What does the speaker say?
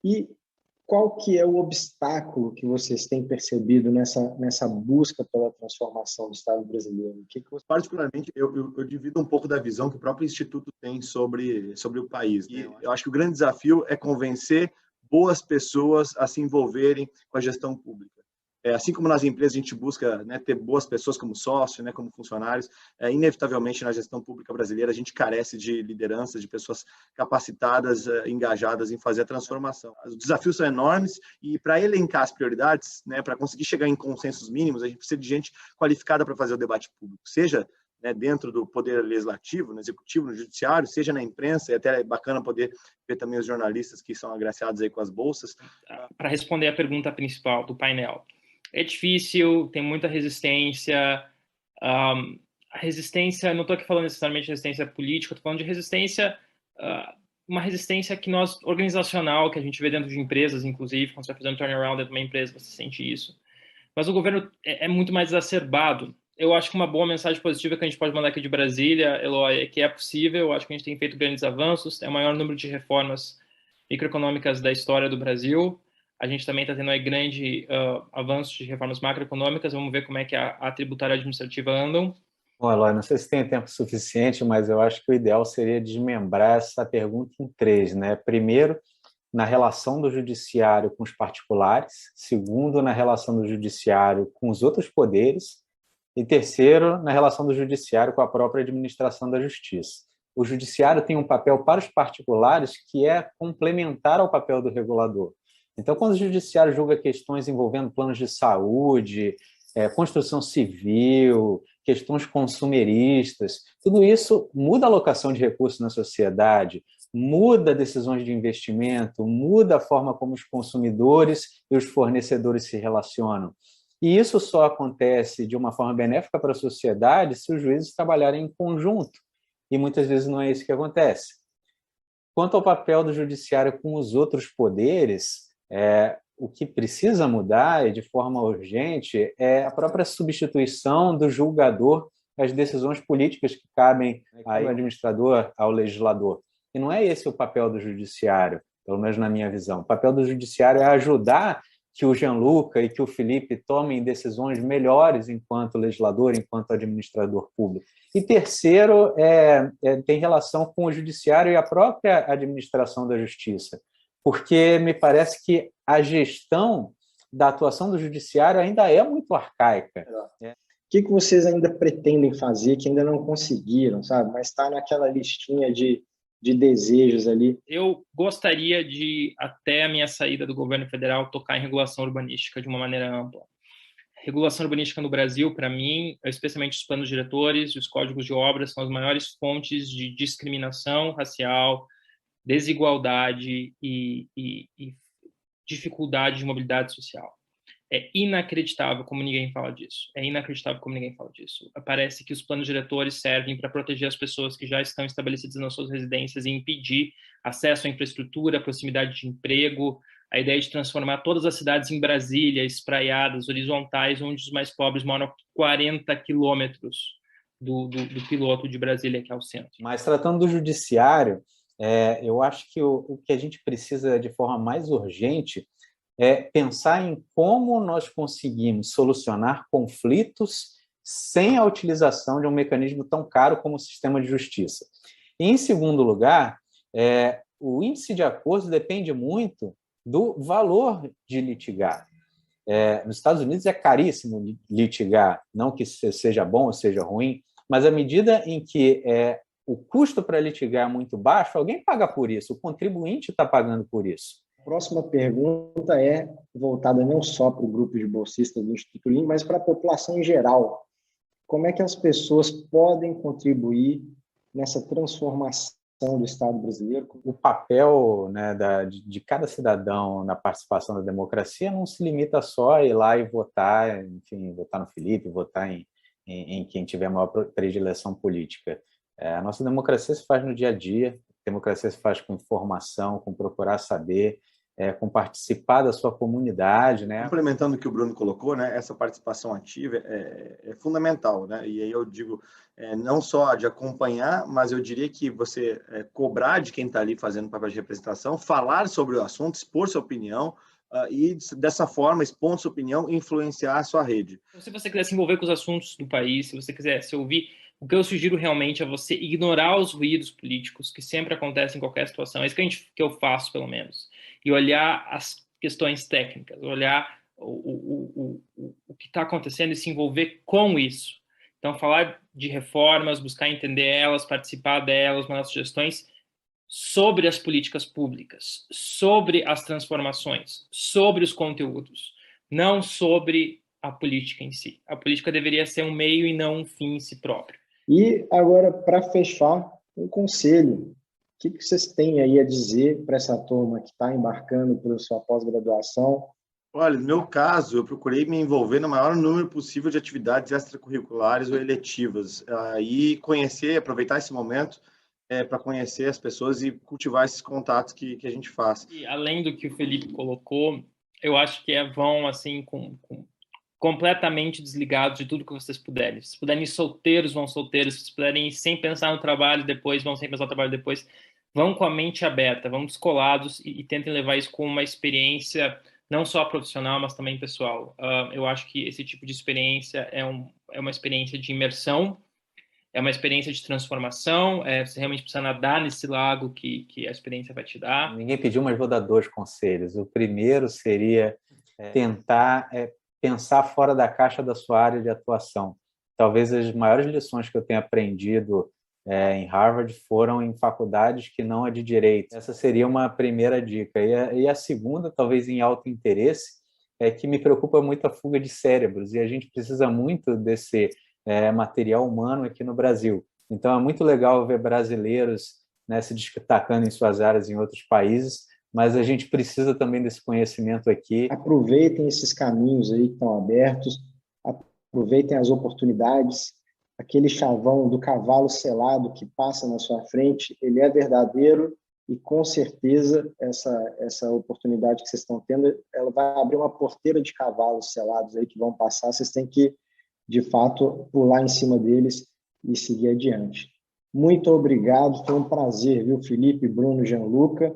E qual que é o obstáculo que vocês têm percebido nessa busca pela transformação do Estado brasileiro? Particularmente, eu divido um pouco da visão que o próprio Instituto tem sobre o país. E eu acho que o grande desafio é convencer boas pessoas a se envolverem com a gestão pública. Assim como nas empresas a gente busca, né, ter boas pessoas como sócio, né, como funcionários, inevitavelmente na gestão pública brasileira a gente carece de liderança, de pessoas capacitadas, engajadas em fazer a transformação. Os desafios são enormes e para elencar as prioridades, né, para conseguir chegar em consensos mínimos, a gente precisa de gente qualificada para fazer o debate público, seja, né, dentro do poder legislativo, no executivo, no judiciário, seja na imprensa, e até é bacana poder ver também os jornalistas que são agraciados aí com as bolsas. Para responder a pergunta principal do painel, é difícil, tem muita resistência. A resistência, não estou aqui falando necessariamente de resistência política, estou falando de resistência, uma resistência que nós, organizacional, que a gente vê dentro de empresas, inclusive, quando você vai fazer um turnaround dentro de uma empresa, você sente isso. Mas o governo é muito mais exacerbado. Eu acho que uma boa mensagem positiva que a gente pode mandar aqui de Brasília, Eloy, é que é possível. Eu acho que a gente tem feito grandes avanços, tem o maior número de reformas microeconômicas da história do Brasil. A gente também está tendo aí grande avanço de reformas macroeconômicas. Vamos ver como é que a tributária administrativa andam. Bom, Eloy, não sei se tem tempo suficiente, mas eu acho que o ideal seria desmembrar essa pergunta em três, né? Primeiro, na relação do judiciário com os particulares. Segundo, na relação do judiciário com os outros poderes. E terceiro, na relação do judiciário com a própria administração da justiça. O judiciário tem um papel para os particulares que é complementar ao papel do regulador. Então, quando o judiciário julga questões envolvendo planos de saúde, construção civil, questões consumeristas, tudo isso muda a alocação de recursos na sociedade, muda decisões de investimento, muda a forma como os consumidores e os fornecedores se relacionam. E isso só acontece de uma forma benéfica para a sociedade se os juízes trabalharem em conjunto. E muitas vezes não é isso que acontece. Quanto ao papel do judiciário com os outros poderes, o que precisa mudar, e de forma urgente, é a própria substituição do julgador às decisões políticas que cabem ao administrador, ao legislador. E não é esse o papel do judiciário, pelo menos na minha visão. O papel do judiciário é ajudar que o Gianluca e que o Felipe tomem decisões melhores enquanto legislador, enquanto administrador público. E terceiro, tem relação com o judiciário e a própria administração da justiça, porque me parece que a gestão da atuação do judiciário ainda é muito arcaica. O que vocês ainda pretendem fazer que ainda não conseguiram, sabe? Mas está naquela listinha de desejos ali? Eu gostaria de, até a minha saída do governo federal, tocar em regulação urbanística de uma maneira ampla. Regulação urbanística no Brasil, para mim, especialmente os planos diretores e os códigos de obras, são as maiores fontes de discriminação racial, desigualdade e dificuldade de mobilidade social. É inacreditável como ninguém fala disso. É inacreditável como ninguém fala disso. Parece que os planos diretores servem para proteger as pessoas que já estão estabelecidas nas suas residências e impedir acesso à infraestrutura, proximidade de emprego, a ideia de transformar todas as cidades em Brasília, espraiadas, horizontais, onde os mais pobres moram a 40 quilômetros do piloto de Brasília, que é o centro. Mas tratando do judiciário, eu acho que o que a gente precisa de forma mais urgente é pensar em como nós conseguimos solucionar conflitos sem a utilização de um mecanismo tão caro como o sistema de justiça. E, em segundo lugar, o índice de acordo depende muito do valor de litigar. Nos Estados Unidos é caríssimo litigar, não que seja bom ou seja ruim, mas à medida em que o custo para litigar é muito baixo, alguém paga por isso, o contribuinte está pagando por isso. A próxima pergunta é voltada não só para o grupo de bolsistas do Instituto Lean, mas para a população em geral. Como é que as pessoas podem contribuir nessa transformação do Estado brasileiro? O papel, né, de cada cidadão na participação da democracia não se limita só a ir lá e votar, enfim, votar no Felipe, votar em quem tiver maior predileção política. A nossa democracia se faz no dia a dia, a democracia se faz com informação, com procurar saber, com participar da sua comunidade, né? Complementando o que o Bruno colocou, né, essa participação ativa é fundamental, né? E aí eu digo, não só de acompanhar, mas eu diria que você cobrar de quem está ali fazendo papel de representação, falar sobre o assunto, expor sua opinião, e dessa forma, expondo sua opinião, influenciar a sua rede. Se você quiser se envolver com os assuntos do país, se você quiser se ouvir, o que eu sugiro realmente é você ignorar os ruídos políticos que sempre acontecem em qualquer situação. É isso que eu faço, pelo menos. E olhar as questões técnicas, olhar o que está acontecendo e se envolver com isso. Então, falar de reformas, buscar entender elas, participar delas, mandar sugestões sobre as políticas públicas, sobre as transformações, sobre os conteúdos, não sobre a política em si. A política deveria ser um meio e não um fim em si próprio. E agora, para fechar, um conselho. O que vocês têm aí a dizer para essa turma que está embarcando para sua pós-graduação? Olha, no meu caso, eu procurei me envolver no maior número possível de atividades extracurriculares ou eletivas. E conhecer, aproveitar esse momento para conhecer as pessoas e cultivar esses contatos que a gente faz. E além do que o Felipe colocou, eu acho que vão assim completamente desligados de tudo que vocês puderem. Se puderem ir solteiros, vão solteiros. Se puderem ir sem pensar no trabalho depois, vão sem pensar no trabalho depois. Vão com a mente aberta, vão descolados e tentem levar isso como uma experiência não só profissional, mas também pessoal. Eu acho que esse tipo de experiência é uma experiência de imersão, é uma experiência de transformação, você realmente precisa nadar nesse lago que a experiência vai te dar. Ninguém pediu, mas vou dar 2 conselhos. O primeiro seria tentar pensar fora da caixa da sua área de atuação. Talvez as maiores lições que eu tenha aprendido em Harvard foram em faculdades que não é de direito. Essa seria uma primeira dica. E a segunda, talvez em alto interesse, é que me preocupa muito a fuga de cérebros, e a gente precisa muito desse material humano aqui no Brasil. Então, é muito legal ver brasileiros, né, se destacando em suas áreas em outros países, mas a gente precisa também desse conhecimento aqui. Aproveitem esses caminhos aí que estão abertos, aproveitem as oportunidades. Aquele chavão do cavalo selado que passa na sua frente, ele é verdadeiro e, com certeza, essa oportunidade que vocês estão tendo, ela vai abrir uma porteira de cavalos selados aí que vão passar. Vocês têm que, de fato, pular em cima deles e seguir adiante. Muito obrigado, foi um prazer, viu, Felipe, Bruno, Gianluca.